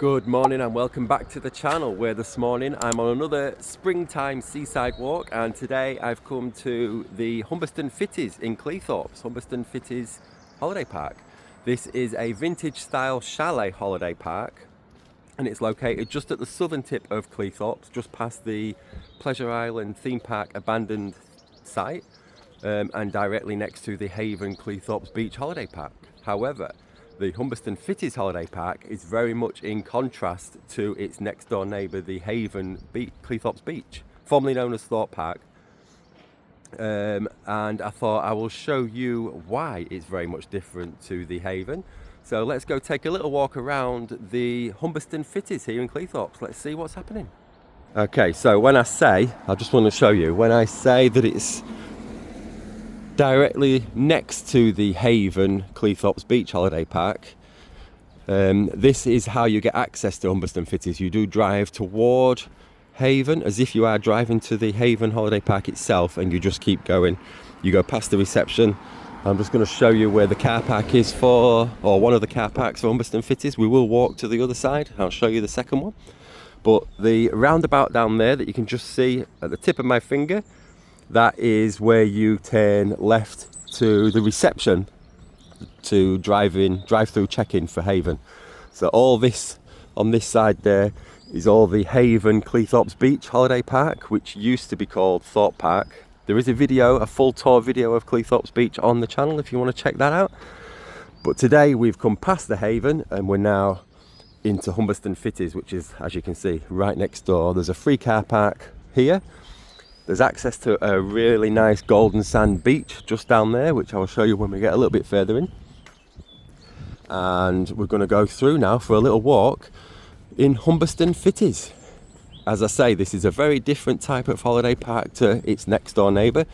Good morning and welcome back to the channel, where this morning I'm on another springtime seaside walk, and today I've come to the Humberston Fitties in Cleethorpes, Humberston Fitties Holiday Park. This is a vintage style chalet holiday park and it's located just at the southern tip of Cleethorpes, just past the Pleasure Island theme park abandoned site and directly next to the Haven Cleethorpes Beach Holiday Park. However, the Humberston Fitties Holiday Park is very much in contrast to its next door neighbour, the Haven Cleethorpes Beach, formerly known as Thorpe Park. And I thought I will show you why it's very much different to the Haven. So let's go take a little walk around the Humberston Fitties here in Cleethorpes. Let's see what's happening. Okay, so when I say, I just want to show you, when I say that it's directly next to the Haven Cleethorpes Beach Holiday Park, this is how you get access to Humberston Fitties. You do drive toward Haven as if you are driving to the Haven Holiday Park itself, and you just keep going. You go past the reception. I'm just going to show you where the car park is for, or one of the car parks for Humberston Fitties. We will walk to the other side. I'll show you the second one. But the roundabout down there that you can just see at the tip of my finger, that is where you turn left to the reception to drive through check-in for Haven. So all this on this side there is all the Haven Cleethorpes Beach Holiday Park, which used to be called Thorpe Park. There is a full tour video of Cleethorpes Beach on the channel if you want to check that out. But today we've come past the Haven and we're now into Humberston Fitties, which is, as you can see, right next door. There's a free car park here. There's access to a really nice golden sand beach just down there, which I'll show you when we get a little bit further in. And we're going to go through now for a little walk in Humberston Fitties. As I say, this is a very different type of holiday park to its next door neighbour.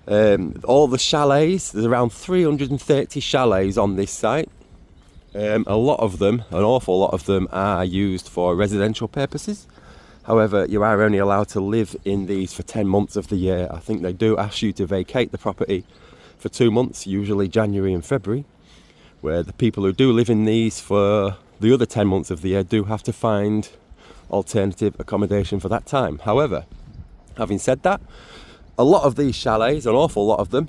All the chalets, there's around 330 chalets on this site. A lot of them, an awful lot of them, are used for residential purposes. However, you are only allowed to live in these for 10 months of the year. I think they do ask you to vacate the property for 2 months, usually January and February, where the people who do live in these for the other 10 months of the year do have to find alternative accommodation for that time. However, having said that, a lot of these chalets, an awful lot of them,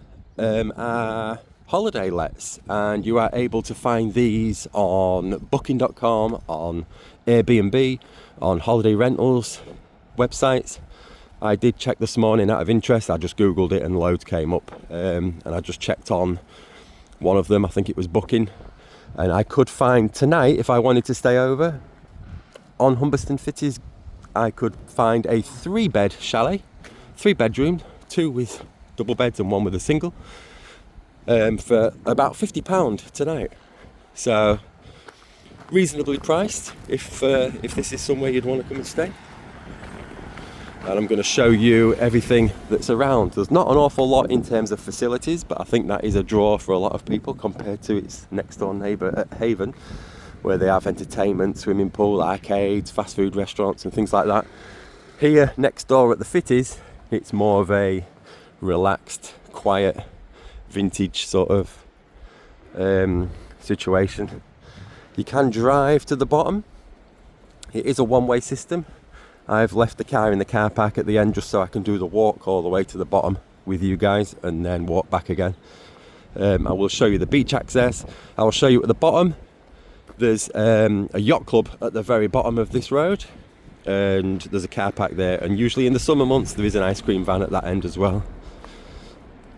are holiday lets, and you are able to find these on booking.com, on Airbnb, on holiday rentals websites. I did check this morning out of interest. I just googled it and loads came up, and I just checked on one of them. I think it was Booking, and I could find tonight, if I wanted to stay over on Humberston Fitties, I could find a 3-bed chalet, 3 bedroom, 2 with double beds and 1 with a single, for about £50 tonight. So reasonably priced if this is somewhere you'd want to come and stay. And I'm going to show you everything that's around. There's not an awful lot in terms of facilities, but I think that is a draw for a lot of people compared to its next door neighbour at Haven, where they have entertainment, swimming pool, arcades, fast food restaurants and things like that. Here next door at the Fitties, it's more of a relaxed, quiet, vintage sort of situation. You can drive to the bottom. It is a one-way system. I've left the car in the car park at the end just so I can do the walk all the way to the bottom with you guys and then walk back again. I will show you the beach access. I will show you at the bottom. There's a yacht club at the very bottom of this road, and there's a car park there, and usually in the summer months there is an ice cream van at that end as well.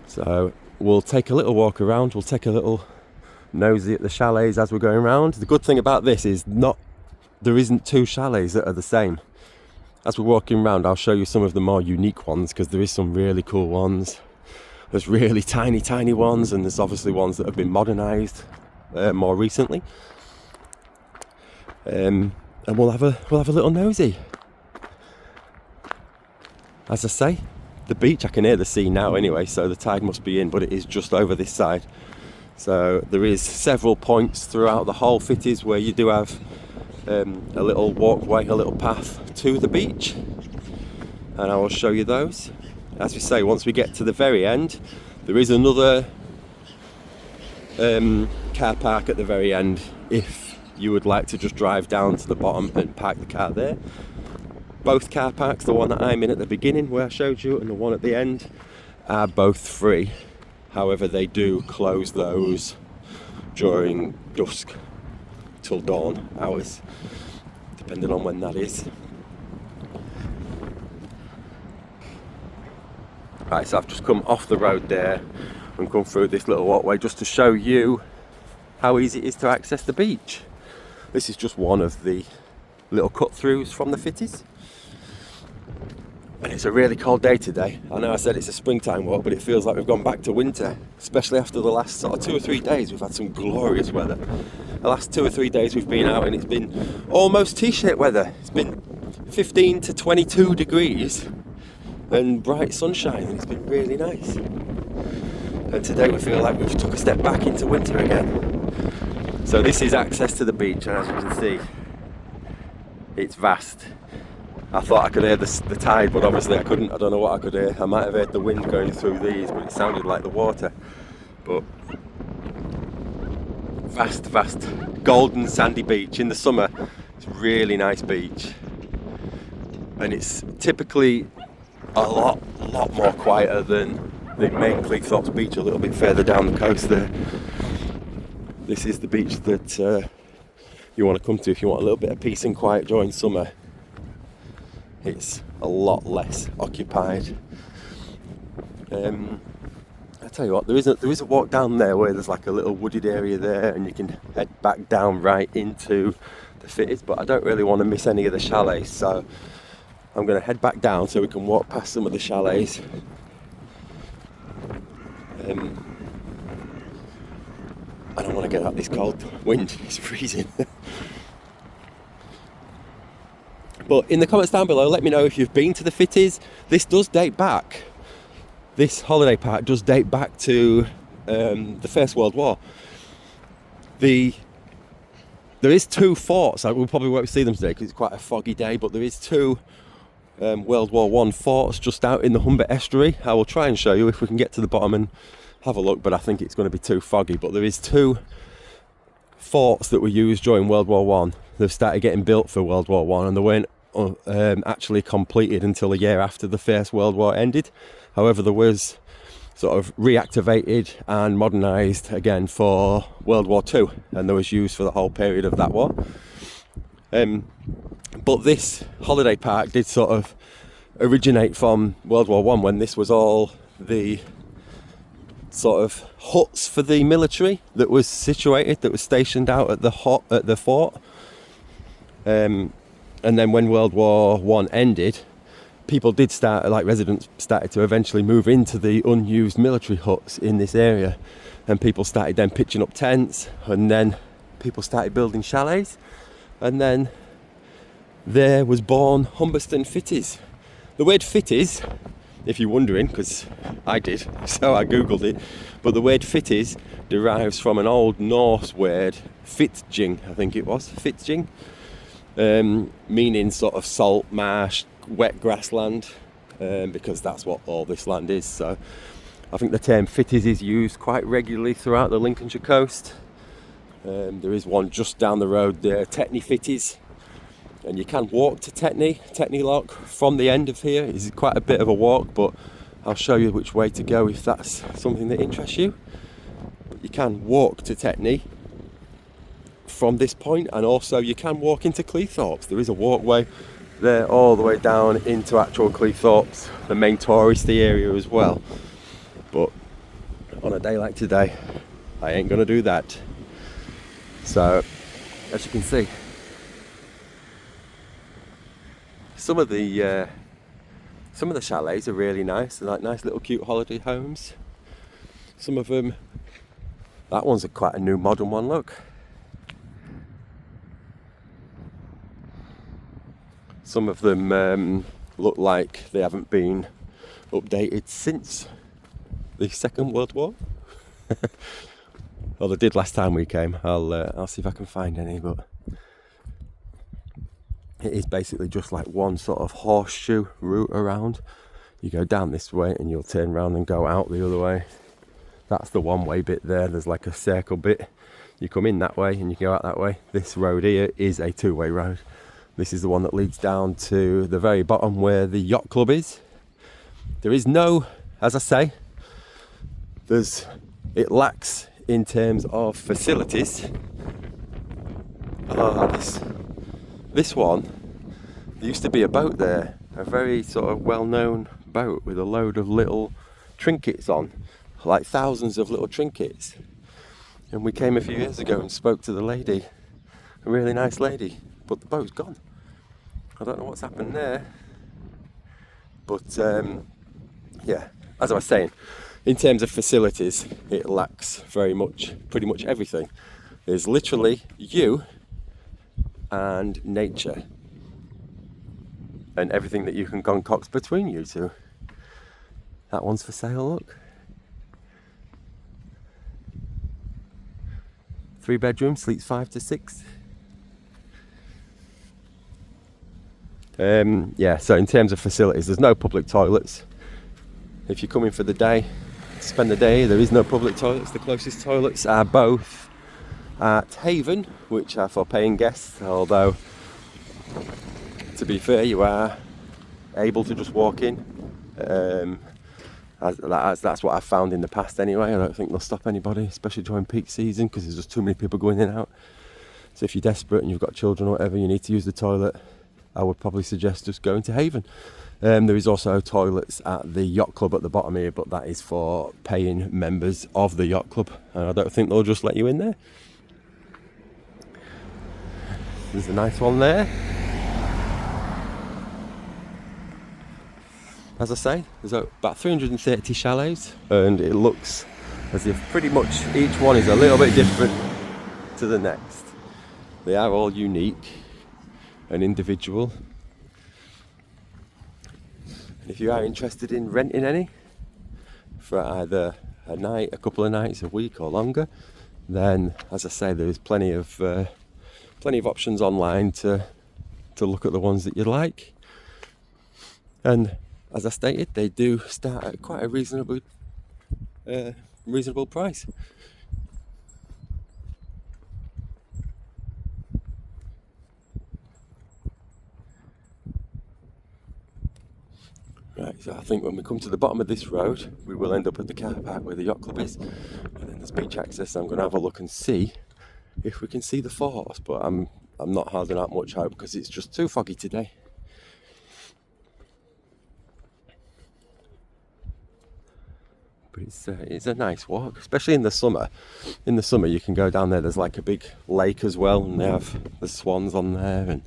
So we'll take a little walk around. We'll take a little nosy at the chalets as we're going around. The good thing about this is there isn't 2 chalets that are the same. As we're walking around, I'll show you some of the more unique ones, because there is some really cool ones. There's really tiny ones, and there's obviously ones that have been modernised more recently. And we'll have a little nosy. As I say, the beach, I can hear the sea now anyway, so the tide must be in, but it is just over this side. So there is several points throughout the whole Fitties where you do have a little walkway, a little path to the beach, and I will show you those. As we say, once we get to the very end, there is another car park at the very end if you would like to just drive down to the bottom and park the car there. Both car parks, the one that I'm in at the beginning where I showed you and the one at the end, are both free. However, they do close those during dusk till dawn hours, depending on when that is. Right, so I've just come off the road there and come through this little walkway just to show you how easy it is to access the beach. This is just one of the little cut-throughs from the Fitties. And it's a really cold day today. I know I said it's a springtime walk, but it feels like we've gone back to winter, especially after the last sort of 2 or 3 days. We've had some glorious weather. The last 2 or 3 days we've been out and it's been almost t-shirt weather. It's been 15 to 22 degrees and bright sunshine, and it's been really nice. And today we feel like we've took a step back into winter again. So this is access to the beach, and as you can see, it's vast. I thought I could hear the tide, but obviously I couldn't. I don't know what I could hear. I might have heard the wind going through these, but it sounded like the water. But vast golden sandy beach. In the summer, it's a really nice beach, and it's typically a lot more quieter than the main Cleethorpes Beach, a little bit further down the coast there. This is the beach that you want to come to if you want a little bit of peace and quiet during summer. It's a lot less occupied. I tell you what, there is a walk down there where there's like a little wooded area there, and you can head back down right into the Fitties, but I don't really want to miss any of the chalets, so I'm going to head back down so we can walk past some of the chalets. I don't want to get out this cold wind, it's freezing. But in the comments down below, let me know if you've been to the Fitties. This does date back. This holiday park does date back to the First World War. There is 2 forts. We probably won't see them today because it's quite a foggy day, but there is 2 World War I forts just out in the Humber estuary. I will try and show you if we can get to the bottom and have a look, but I think it's going to be too foggy. But there is 2 forts that were used during World War One. They've started getting built for World War One, and they weren't actually completed until a year after the First World War ended. However, there was sort of reactivated and modernised again for World War Two, and they was used for the whole period of that war. But this holiday park did sort of originate from World War One, when this was all the sort of huts for the military that was stationed out at the fort. And then when World War One ended, people did start, like residents started to eventually move into the unused military huts in this area, and people started then pitching up tents, and then people started building chalets, and then there was born Humberston Fitties. The word Fitties, if you're wondering, because I did, so I googled it, but the word Fitties derives from an old Norse word, fitjing, I think it was, fitjing, meaning sort of salt marsh, wet grassland, because that's what all this land is. So I think the term Fitties is used quite regularly throughout the Lincolnshire coast. There is one just down the road there, Tetney Fitties, and you can walk to Tetney Lock from the end of here. It's quite a bit of a walk, but I'll show you which way to go if that's something that interests you. But you can walk to Tetney from this point, and also you can walk into Cleethorpes. There is a walkway there all the way down into actual Cleethorpes, the main touristy area as well. But on a day like today, I ain't gonna do that. So as you can see, some of the chalets are really nice. They're like nice little cute holiday homes. Some of them, that one's quite a new modern one, look. Some of them look like they haven't been updated since the Second World War. Well, they did last time we came. I'll see if I can find any, but it is basically just like one sort of horseshoe route around. You go down this way and you'll turn around and go out the other way. That's the one way bit there. There's like a circle bit. You come in that way and you go out that way. This road here is a two-way road. This is the one that leads down to the very bottom where the yacht club is. There is no, as I say, it lacks in terms of facilities. This one, there used to be a boat there, a very sort of well-known boat with a load of little trinkets on, like thousands of little trinkets. And we came a few years ago and spoke to the lady, a really nice lady, but the boat's gone. I don't know what's happened there. But yeah, as I was saying, in terms of facilities, it lacks pretty much everything. There's literally you and nature and everything that you can concoct between you two. That one's for sale, look. 3 bedrooms, sleeps 5 to 6. Yeah, so in terms of facilities, there's no public toilets. If you're coming for the day, spend the day, there is no public toilets. The closest toilets are both at Haven, which are for paying guests, although to be fair, you are able to just walk in. That's what I've found in the past anyway. I don't think they'll stop anybody, especially during peak season, because there's just too many people going in and out. So if you're desperate and you've got children or whatever, you need to use the toilet, I would probably suggest just going to Haven. There is also toilets at the yacht club at the bottom here, but that is for paying members of the yacht club, and I don't think they'll just let you in there. There's a nice one there. As I say, there's about 330 chalets, and it looks as if pretty much each one is a little bit different to the next. They are all unique and individual. And if you are interested in renting any for either a night, a couple of nights, a week or longer, then as I say, there is plenty of options online to look at the ones that you like. And as I stated, they do start at quite a reasonable price. Right, so I think when we come to the bottom of this road, we will end up at the car park where the yacht club is, and then there's beach access. I'm going to have a look and see if we can see the forts, but I'm not holding out much hope because it's just too foggy today. But it's a nice walk, especially in the summer. In the summer you can go down there, there's like a big lake as well, and they have the swans on there, and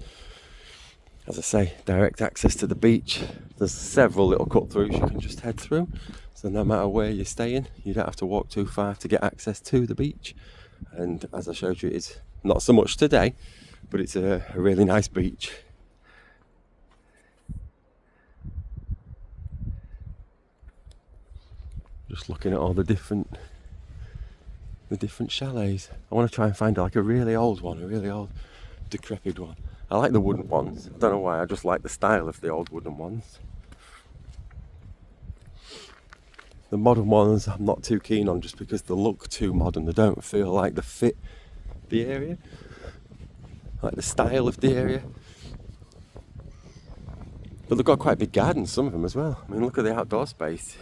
as I say, direct access to the beach. There's several little cut throughs you can just head through, so no matter where you're staying, you don't have to walk too far to get access to the beach. And as I showed you, it's not so much today, but it's a really nice beach. Just looking at all the different chalets. I want to try and find like a really old one, a really old decrepit one. I like the wooden ones. I don't know why, I just like the style of the old wooden ones. The modern ones I'm not too keen on, just because they look too modern. They don't feel like they fit the area, like the style of the area. But they've got quite big gardens, some of them as well. I mean, look at the outdoor space.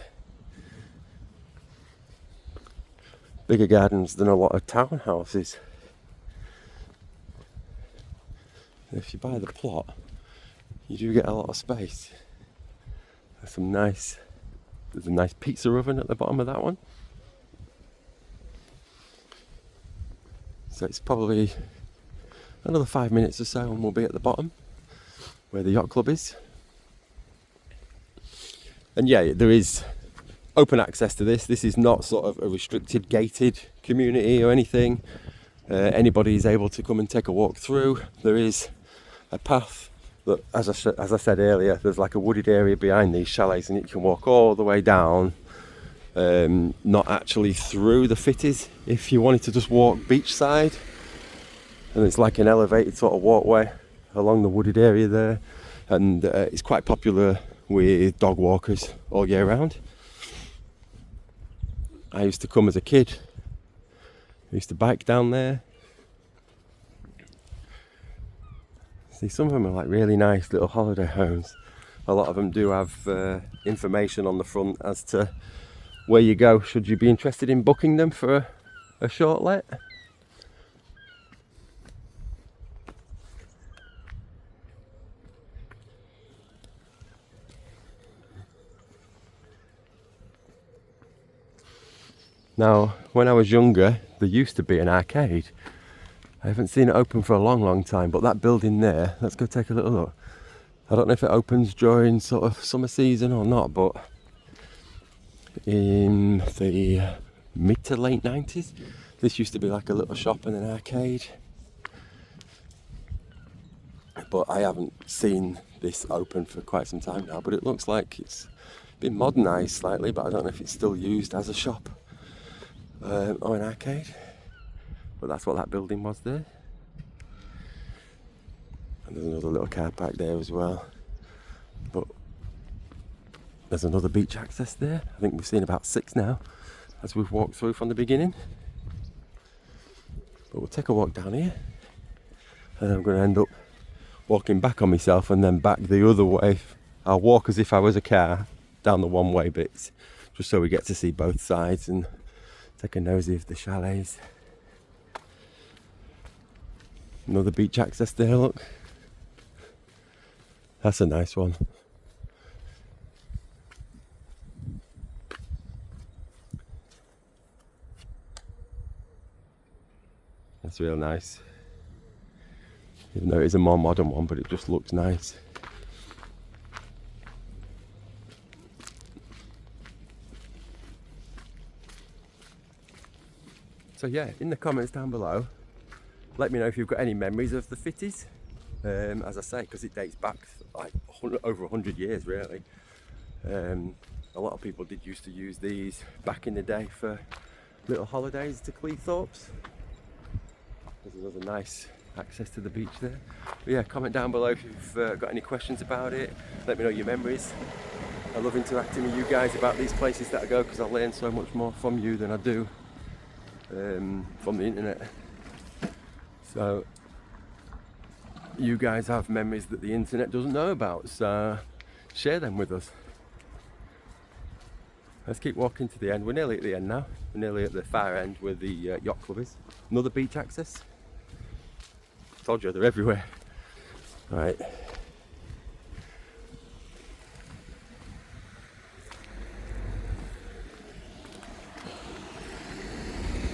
Bigger gardens than a lot of townhouses. If you buy the plot, you do get a lot of space. There's a nice pizza oven at the bottom of that one. So it's probably another 5 minutes or so and we'll be at the bottom where the yacht club is. And yeah, there is open access to this. This is not sort of a restricted, gated community or anything. Anybody is able to come and take a walk through. There is a path that, as I said earlier, there's like a wooded area behind these chalets, and you can walk all the way down, not actually through the Fitties, if you wanted to just walk beachside. And it's like an elevated sort of walkway along the wooded area there, and it's quite popular with dog walkers all year round. I used to come as a kid I used to bike down there. See, some of them are like really nice little holiday homes. A lot of them do have information on the front as to where you go should you be interested in booking them for a short let. Now, when I was younger, there used to be an arcade. I haven't seen it open for a long time, but that building there, let's go take a little look. I don't know if it opens during sort of summer season or not, but in the mid to late 90s, this used to be like a little shop and an arcade. But I haven't seen this open for quite some time now, but it looks like it's been modernised slightly, but I don't know if it's still used as a shop. Or an arcade, but that's what that building was there. And there's another little car park there as well, but there's another beach access there. I think we've seen about 6 now as we've walked through from the beginning, but we'll take a walk down here and I'm going to end up walking back on myself and then back the other way. I'll walk as if I was a car down the one-way bits, just so we get to see both sides and take a nosy of the chalets. Another beach access there, look. That's a nice one. That's real nice. Even though it is a more modern one, but it just looks nice. So yeah, in the comments down below, let me know if you've got any memories of the Fitties. As I say, because it dates back like over 100 years really. A lot of people did used to use these back in the day for little holidays to Cleethorpes. There's another nice access to the beach there. But yeah, comment down below if you've got any questions about it. Let me know your memories. I love interacting with you guys about these places that I go, because I learn so much more from you than I do from the internet. So you guys have memories that the internet doesn't know about, so share them with us. Let's keep walking to the end. We're nearly at the end now. We're nearly at the far end where the yacht club is. Another beach access. Told you, they're everywhere. Right.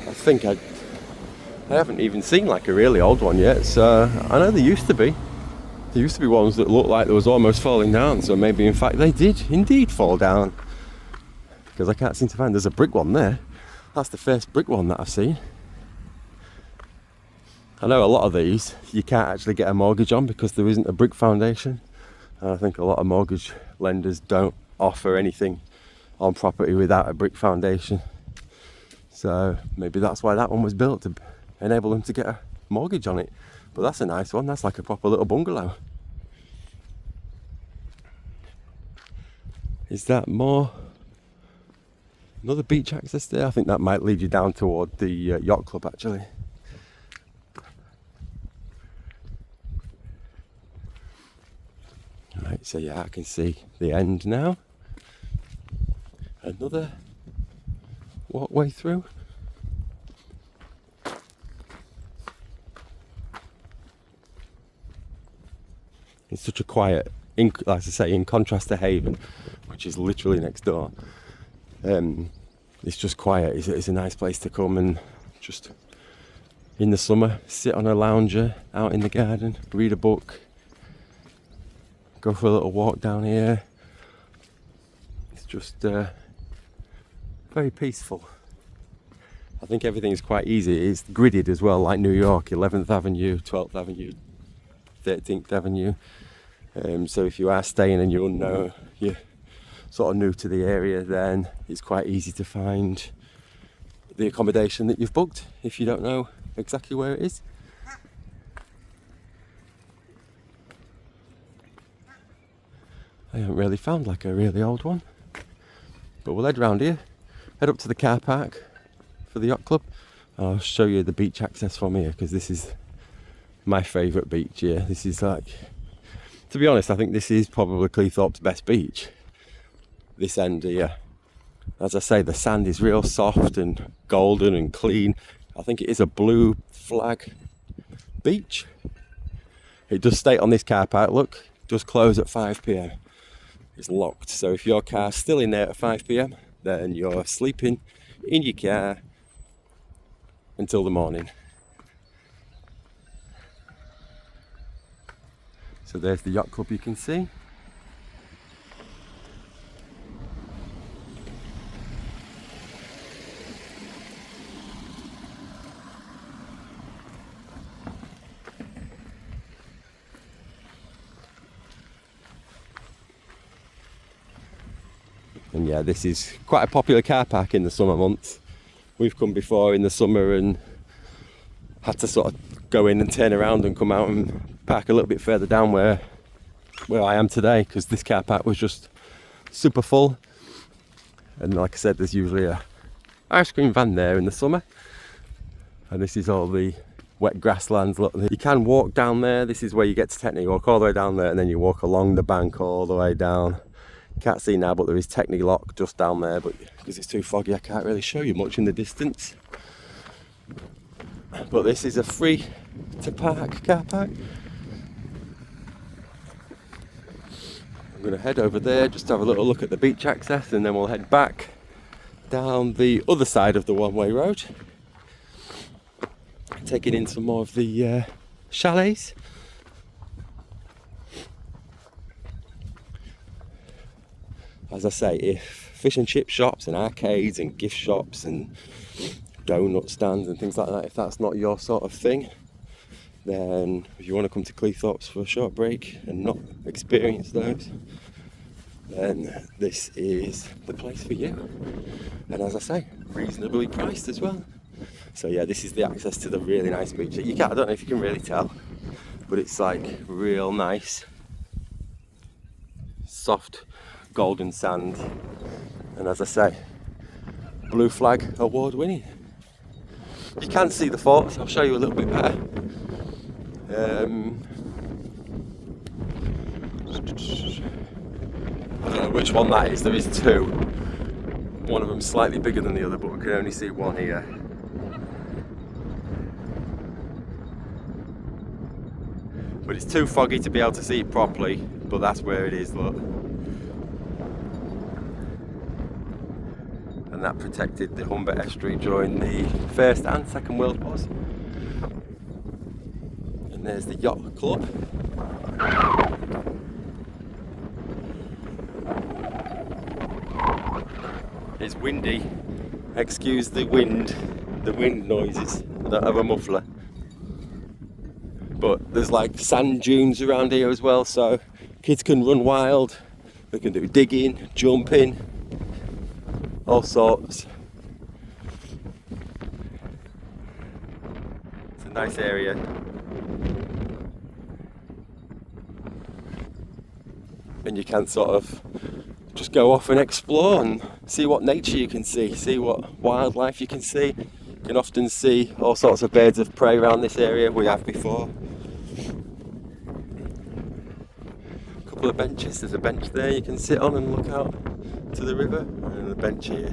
I think I haven't even seen like a really old one yet, so I know there used to be. There used to be ones that looked like they was almost falling down, so maybe in fact they did indeed fall down. Because I can't seem to find, there's a brick one there. That's the first brick one that I've seen. I know a lot of these you can't actually get a mortgage on because there isn't a brick foundation. And I think a lot of mortgage lenders don't offer anything on property without a brick foundation. So maybe that's why that one was built, to enable them to get a mortgage on it. But that's a nice one. That's like a proper little bungalow. Is that more? Another beach access there? I think that might lead you down toward the yacht club actually. Right, so yeah, I can see the end now. Another walkway through. It's such a quiet, like I say, in contrast to Haven, which is literally next door. It's just quiet. It's a nice place to come and just in the summer sit on a lounger out in the garden, read a book, go for a little walk down here. It's just very peaceful. I think everything is quite easy. It's gridded as well, like New York, 11th Avenue, 12th Avenue, 13th Avenue. So if you are staying and you're sort of new to the area, then it's quite easy to find the accommodation that you've booked if you don't know exactly where it is. I haven't really found like a really old one, but we'll head round here, head up to the car park for the yacht club, I'll show you the beach access from here, because this is my favourite beach here. This is like, to be honest, I think this is probably Cleethorpes' best beach. This end here. As I say, the sand is real soft and golden and clean. I think it is a blue flag beach. It does state on this car park, look, it does close at 5 p.m. It's locked, so if your car's still in there at 5 p.m, then you're sleeping in your car until the morning. So there's the yacht club you can see. And yeah, this is quite a popular car park in the summer months. We've come before in the summer and had to sort of go in and turn around and come out and park a little bit further down where I am today, because this car park was just super full. And like I said, there's usually a ice cream van there in the summer. And this is all the wet grasslands. Look, you can walk down there. This is where you get to technically walk all the way down there, and then you walk along the bank all the way down. Can't see now, but there is technically lock just down there, but because it's too foggy I can't really show you much in the distance. But this is a free to park car park. I'm going to head over there just to have a little look at the beach access, and then we'll head back down the other side of the one-way road, taking in some more of the chalets. As I say, if fish and chip shops and arcades and gift shops and donut stands and things like that, if that's not your sort of thing, then if you want to come to Cleethorpes for a short break and not experience those, then this is the place for you. And as I say, reasonably priced as well. So yeah, this is the access to the really nice beach. I don't know if you can really tell, but it's like real nice, soft, golden sand, and as I say, blue flag award winning. You can see the forts. I'll show you a little bit better. I don't know which one that is. There is two. One of them's slightly bigger than the other, but we can only see one here. But it's too foggy to be able to see it properly, but that's where it is, look. And that protected the Humber estuary during the First and Second World Wars. And there's the yacht club. It's windy. Excuse the wind noises. I don't have a muffler. But there's like sand dunes around here as well, so kids can run wild. They can do digging, jumping, all sorts. It's a nice area. And you can sort of just go off and explore and see what nature you can see what wildlife you can see. You can often see all sorts of birds of prey around this area. We have before. A couple of benches. There's a bench there you can sit on and look out to the river, and a bench here.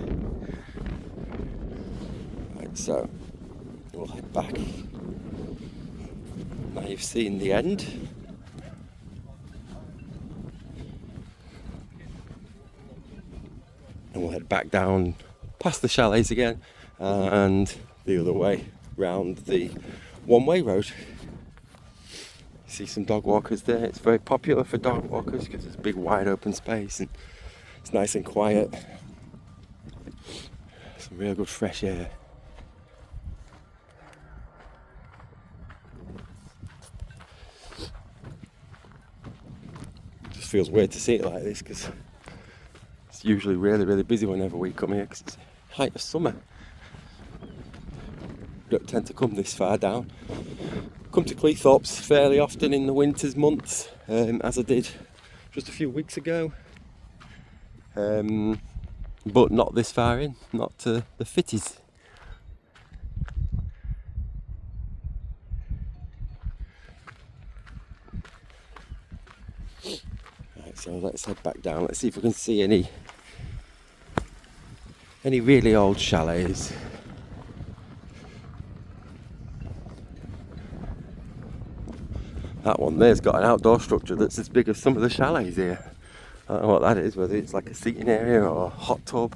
Right, so we'll head back. Now you've seen the end. And we'll head back down past the chalets again and the other way round the one-way road. See some dog walkers there. It's very popular for dog walkers because it's a big wide open space and it's nice and quiet. Some real good fresh air. It just feels weird to see it like this because it's usually really busy whenever we come here because it's height of summer. We don't tend to come this far down. Come to Cleethorpes fairly often in the winter's months, as I did just a few weeks ago. But not this far in, not to the Fitties. So let's head back down. Let's see if we can see any really old chalets. That one there's got an outdoor structure that's as big as some of the chalets here. I don't know what that is, whether it's like a seating area or a hot tub.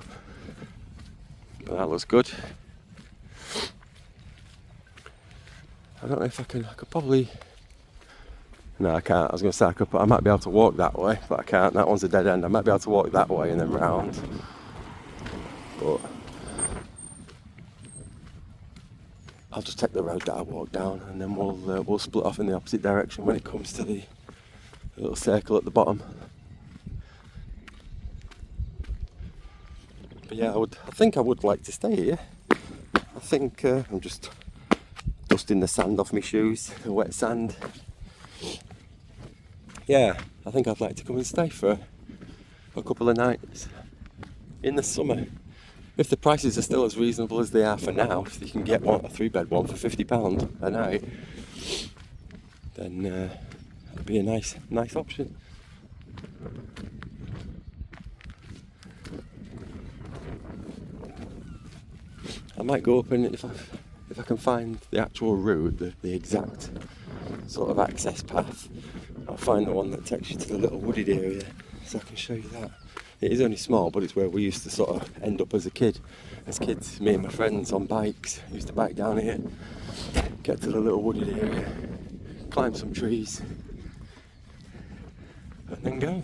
But that looks good. I don't know if I could probably... No, I can't. I was going to say I might be able to walk that way, but I can't. That one's a dead end. I might be able to walk that way and then round. But I'll just take the road that I walked down, and then we'll split off in the opposite direction when it comes to the little circle at the bottom. But yeah, I think I would like to stay here. I think I'm just dusting the sand off my shoes, the wet sand. Yeah, I think I'd like to come and stay for a couple of nights in the summer. If the prices are still as reasonable as they are for now, if you can get a 3-bed one for £50 a night, then it'd be a nice option. I might go up and if I can find the actual route, the exact sort of access path, I'll find the one that takes you to the little wooded area, so I can show you that. It is only small, but it's where we used to sort of end up as kids, me and my friends on bikes, used to bike down here, get to the little wooded area, climb some trees, and then go.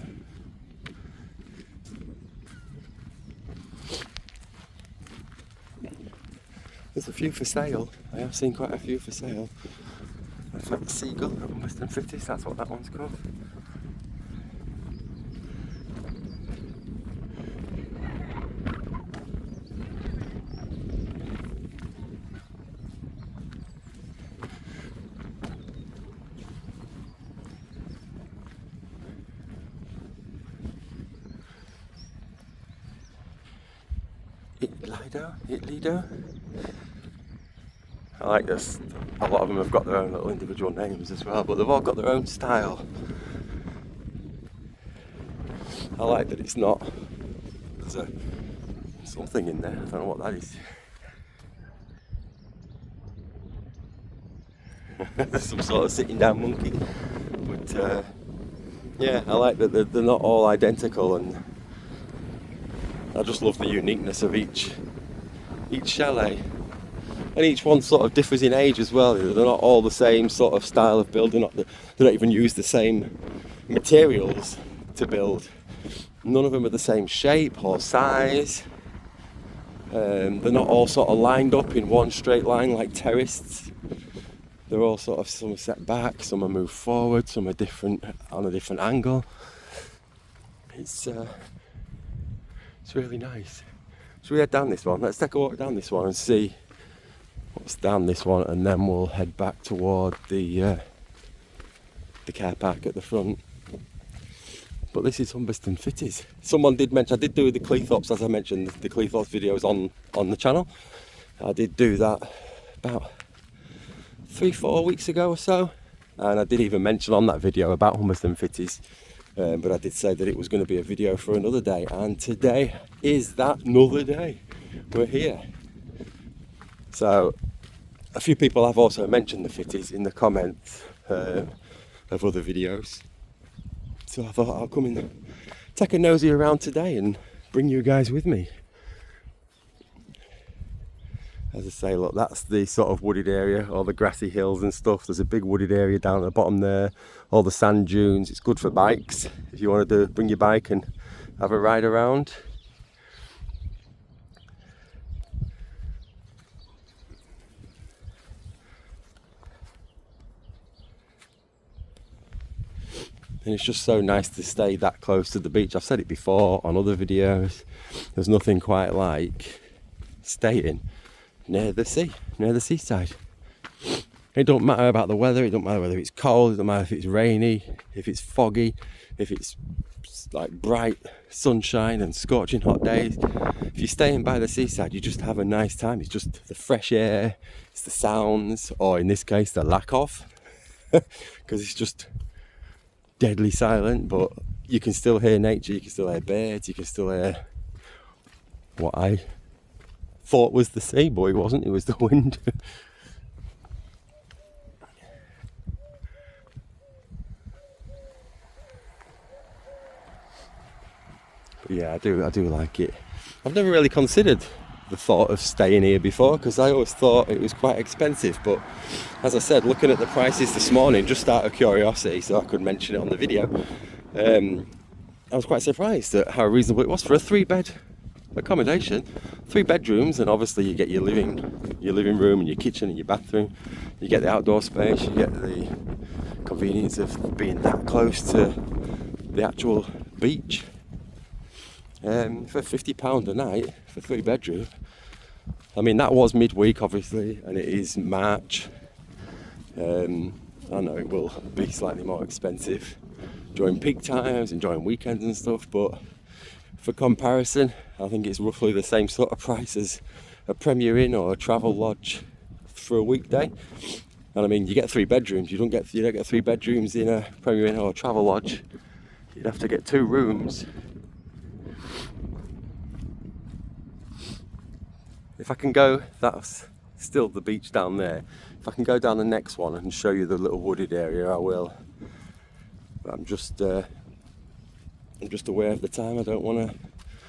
There's a few for sale. I have seen quite a few for sale. It's like the Seagull at Humberston Fitties, that's what that one's called. Lido. I like this. A lot of them have got their own little individual names as well, but they've all got their own style. I like that it's not... There's something in there, I don't know what that is. There's some sort of sitting down monkey. But yeah, I like that they're not all identical, and I just love the uniqueness of each chalet. And each one sort of differs in age as well. They're not all the same sort of style of building. They don't even use the same materials to build. None of them are the same shape or size. They're not all sort of lined up in one straight line like terraced. They're all sort of, some are set back, some are moved forward, some are different on a different angle. It's really nice. So we head down this one. Let's take a walk down this one and see what's down this one, and then we'll head back toward the car park at the front. But this is Humberston Fitties. Someone did mention, I did do the Cleethorpes, as I mentioned, the Cleethorpes videos on the channel. I did do that about 3-4 weeks ago or so, and I did even mention on that video about Humberston Fitties. But I did say that it was going to be a video for another day, and today is that another day. We're here. So a few people have also mentioned the Fitties in the comments of other videos. So I thought I'll come and take a nosy around today and bring you guys with me. As I say, look, that's the sort of wooded area, all the grassy hills and stuff. There's a big wooded area down at the bottom there, all the sand dunes. It's good for bikes if you want to bring your bike and have a ride around. And it's just so nice to stay that close to the beach. I've said it before on other videos. There's nothing quite like staying near the sea, near the seaside. It don't matter about the weather, it don't matter whether it's cold, it don't matter if it's rainy, if it's foggy, if it's like bright sunshine and scorching hot days. If you're staying by the seaside, you just have a nice time. It's just the fresh air, it's the sounds, or in this case the lack of, because it's just deadly silent. But you can still hear nature, you can still hear birds, you can still hear what I thought was the sea, but it wasn't, it was the wind. But yeah, I do like it. I've never really considered the thought of staying here before, because I always thought it was quite expensive, but as I said, looking at the prices this morning, just out of curiosity, so I could mention it on the video, I was quite surprised at how reasonable it was for a 3-bed accommodation. 3 bedrooms, and obviously you get your living room and your kitchen and your bathroom, you get the outdoor space, you get the convenience of being that close to the actual beach. For £50 a night for 3 bedroom. I mean, that was midweek obviously, and it is March. I know it will be slightly more expensive during peak times and during weekends and stuff, but for comparison, I think it's roughly the same sort of price as a Premier Inn or a travel lodge for a weekday. And I mean, you get 3 bedrooms. You don't get 3 bedrooms in a Premier Inn or a travel lodge. You'd have to get 2 rooms. If I can go, that's still the beach down there. If I can go down the next one and show you the little wooded area, I will. But I'm just aware of the time. I don't want to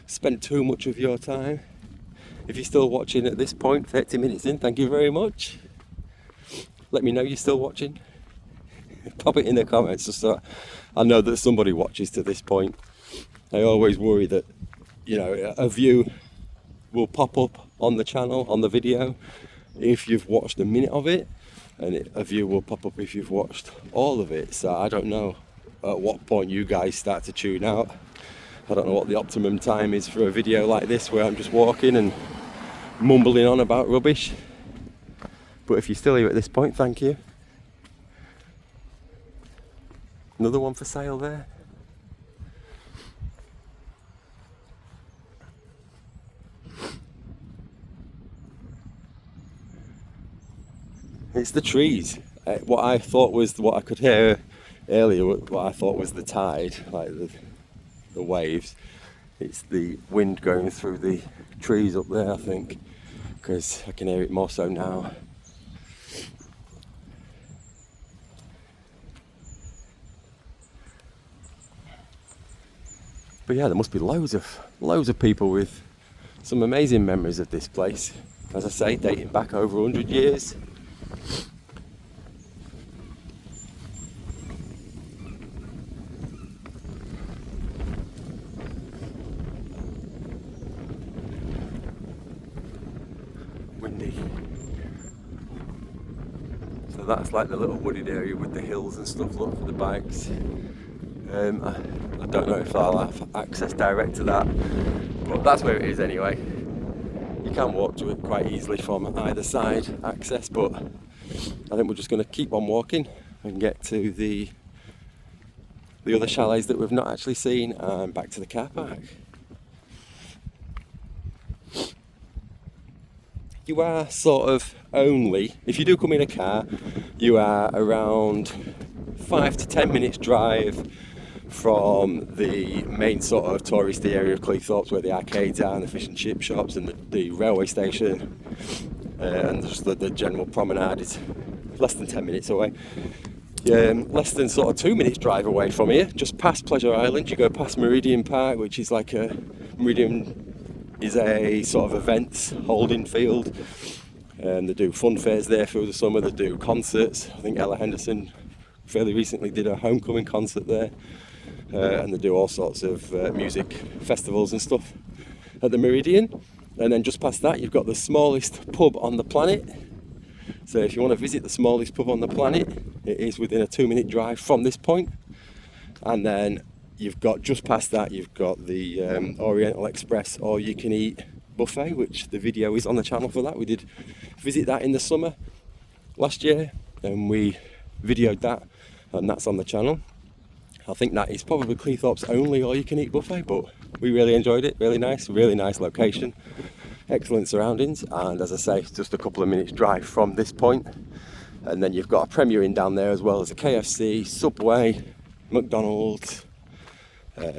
spend too much of your time. If you're still watching at this point, 30 minutes in, thank you very much. Let me know you're still watching. Pop it in the comments just so I know that somebody watches to this point. I always worry that, you know, a view will pop up on the channel, on the video, if you've watched a minute of it, and a view will pop up if you've watched all of it. So I don't know at what point you guys start to tune out. I don't know what the optimum time is for a video like this where I'm just walking and mumbling on about rubbish. But if you're still here at this point, thank you. Another one for sale there. It's the trees. What I thought was, what I could hear earlier, what I thought was the tide, like the waves. It's the wind going through the trees up there, I think, because I can hear it more so now. But yeah, there must be loads of people with some amazing memories of this place. As I say, dating back over 100 years. Windy. So that's like the little wooded area with the hills and stuff, look, for the bikes. I don't know if I'll have access direct to that, but that's where it is anyway. You can walk to it quite easily from either side, access, but I think we're just going to keep on walking and get to the other chalets that we've not actually seen, and back to the car park. You are sort of only, if you do come in a car, you are around 5 to 10 minutes drive from the main sort of touristy area of Cleethorpes, where the arcades are and the fish and chip shops and the railway station, and just the general promenade is less than 10 minutes away. Less than sort of 2 minutes drive away from here, just past Pleasure Island, you go past Meridian Park, which is like Meridian is a sort of events holding field, and they do fun fairs there through the summer. They do concerts. I think Ella Henderson fairly recently did a homecoming concert there, and they do all sorts of music festivals and stuff at the Meridian. And then just past that, you've got the smallest pub on the planet. So if you want to visit the smallest pub on the planet, it is within a 2-minute drive from this point. And then you've got, just past that, you've got the Oriental Express all you can eat buffet, which the video is on the channel for that. We did visit that in the summer last year, and we videoed that, and that's on the channel. I think that is probably Cleethorpes' only all you can eat buffet, but we really enjoyed it. Really nice location, excellent surroundings, and as I say, just a couple of minutes drive from this point. And then you've got a Premier Inn down there, as well as a KFC, Subway, McDonald's,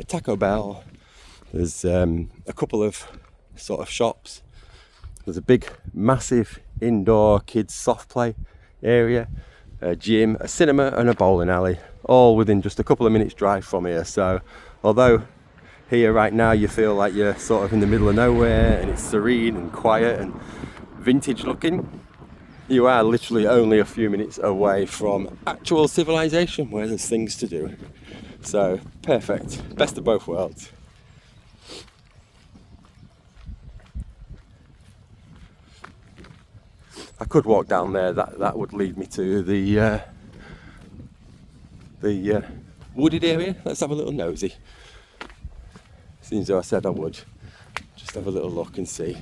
Taco Bell. There's a couple of sort of shops. There's a big, massive indoor kids soft play area, a gym, a cinema and a bowling alley, all within just a couple of minutes drive from here. So although here right now you feel like you're sort of in the middle of nowhere and it's serene and quiet and vintage looking, you are literally only a few minutes away from actual civilization where there's things to do. So perfect, best of both worlds. I could walk down there, that would lead me to the wooded area. Let's have a little nosy. Seems though I said I would. Just have a little look and see.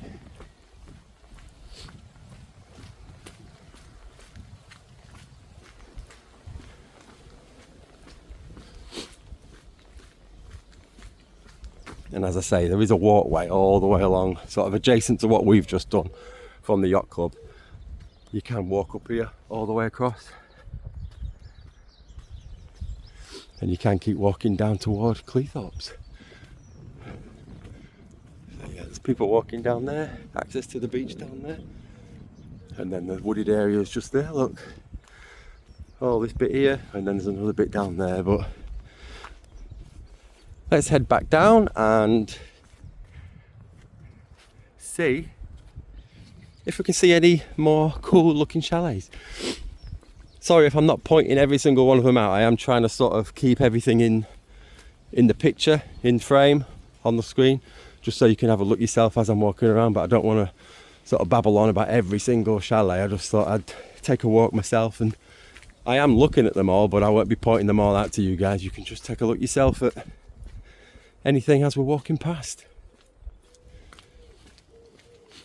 And as I say, there is a walkway all the way along, sort of adjacent to what we've just done from the yacht club. You can walk up here all the way across. And you can keep walking down toward Cleethorpes. So yeah, there's people walking down there, access to the beach down there. And then the wooded area is just there, look. All this bit here, and then there's another bit down there, but let's head back down and see if we can see any more cool looking chalets. Sorry if I'm not pointing every single one of them out. I am trying to sort of keep everything in the picture, in frame, on the screen, just so you can have a look yourself as I'm walking around, but I don't want to sort of babble on about every single chalet. I just thought I'd take a walk myself, and I am looking at them all, but I won't be pointing them all out to you guys. You can just take a look yourself at anything as we're walking past.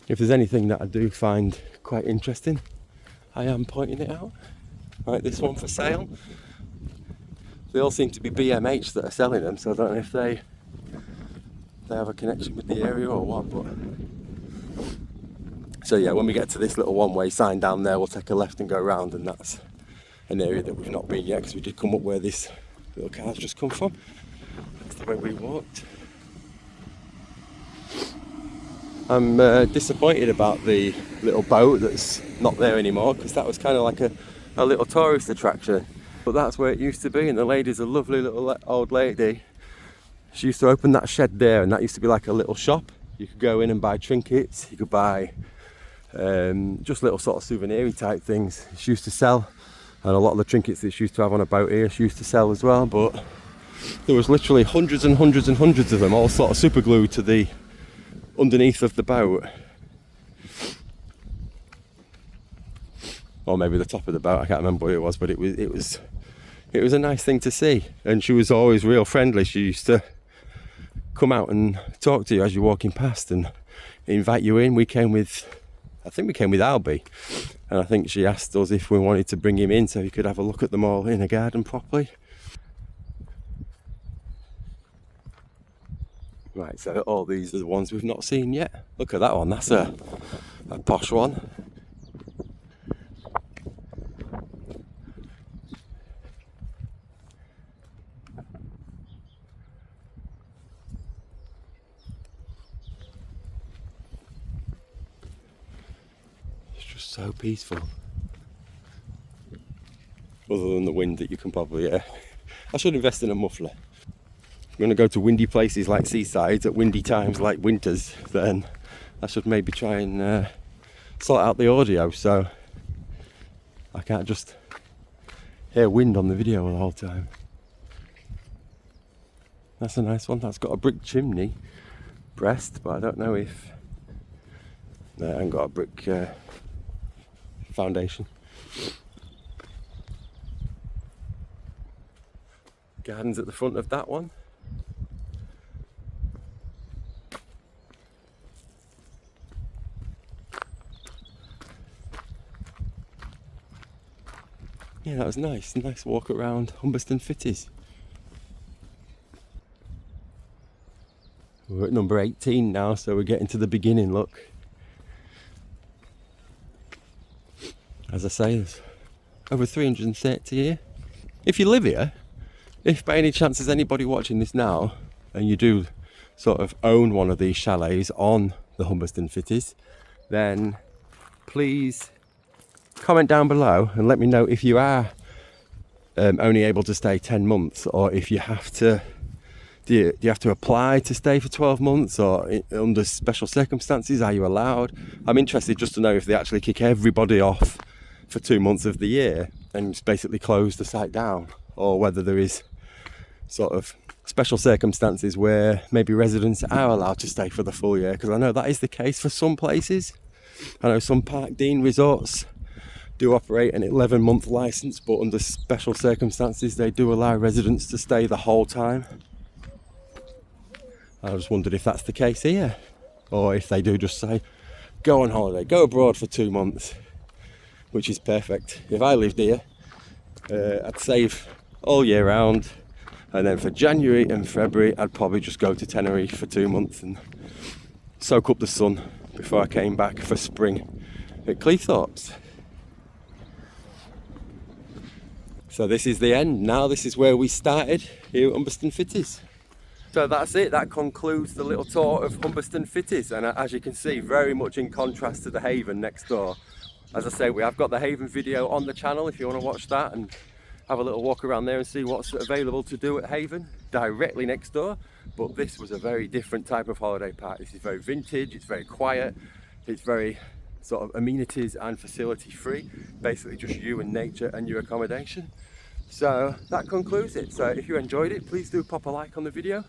If there's anything that I do find quite interesting, I am pointing it out. Right, this one for sale. They all seem to be BMH that are selling them, so I don't know if they have a connection with the area or what. But so yeah, when we get to this little one-way sign down there, we'll take a left and go around, and that's an area that we've not been yet because we did come up where this little car's just come from. That's the way we walked. I'm disappointed about the little boat that's not there anymore, because that was kind of like a little tourist attraction. But that's where it used to be, and the lady's a lovely little old lady. She used to open that shed there, and that used to be like a little shop. You could go in and buy trinkets, you could buy just little sort of souvenir type things she used to sell, and a lot of the trinkets that she used to have on a boat here she used to sell as well. But there was literally hundreds and hundreds and hundreds of them, all sort of super glued to the underneath of the boat, or maybe the top of the boat. I can't remember what it was, but it was a nice thing to see. And she was always real friendly. She used to come out and talk to you as you're walking past and invite you in. I think we came with Albie, and I think she asked us if we wanted to bring him in so he could have a look at them all in a garden properly. Right, so all these are the ones we've not seen yet. Look at that one, that's a posh one. It's just so peaceful. Other than the wind that you can probably hear. I should invest in a muffler. If I'm going to go to windy places like seasides at windy times like winters, then I should maybe try and sort out the audio so I can't just hear wind on the video the whole time. That's a nice one. That's got a brick chimney breast, but I don't know if... No, it ain't got a brick foundation. Gardens at the front of that one. Yeah, that was nice. Nice walk around Humberston Fitties. We're at number 18 now, so we're getting to the beginning, look. As I say, there's over 330 here. If you live here, If by any chance there's anybody watching this now and you do sort of own one of these chalets on the Humberston Fitties, then please comment down below and let me know if you are only able to stay 10 months, or if you have to, do you have to apply to stay for 12 months, or under special circumstances are you allowed? I'm interested just to know if they actually kick everybody off for 2 months of the year and just basically close the site down, or whether there is sort of special circumstances where maybe residents are allowed to stay for the full year, because I know that is the case for some places. I know some Park Dean resorts do operate an 11-month license, but under special circumstances they do allow residents to stay the whole time. I just wondered if that's the case here, or if they do just say go on holiday, go abroad for 2 months, which is perfect. If I lived here, I'd save all year round, and then for January and February I'd probably just go to Tenerife for 2 months and soak up the sun before I came back for spring at Cleethorpes. So this is the end now. This is where we started here at Humberston Fitties. So that's it, that concludes the little tour of Humberston Fitties, and as you can see, very much in contrast to the Haven next door. As I say, we have got the Haven video on the channel if you want to watch that and have a little walk around there and see what's available to do at Haven, directly next door. But this was a very different type of holiday park. This is very vintage, it's very quiet, it's very sort of amenities and facility free, basically just you and nature and your accommodation. So that concludes it. So if you enjoyed it, please do pop a like on the video.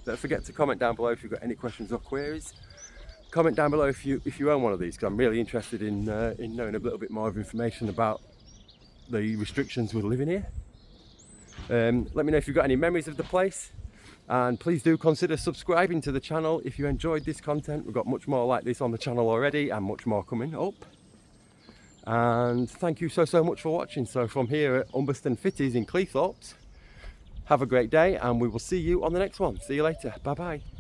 Don't forget to comment down below if you've got any questions or queries. Comment down below if you own one of these, because I'm really interested in knowing a little bit more of information about the restrictions with living here. Let me know if you've got any memories of the place, and please do consider subscribing to the channel if you enjoyed this content. We've got much more like this on the channel already, and much more coming up. And thank you so much for watching. So from here at Humberston Fitties in Cleethorpes, have a great day, and we will see you on the next one. See you later. Bye bye.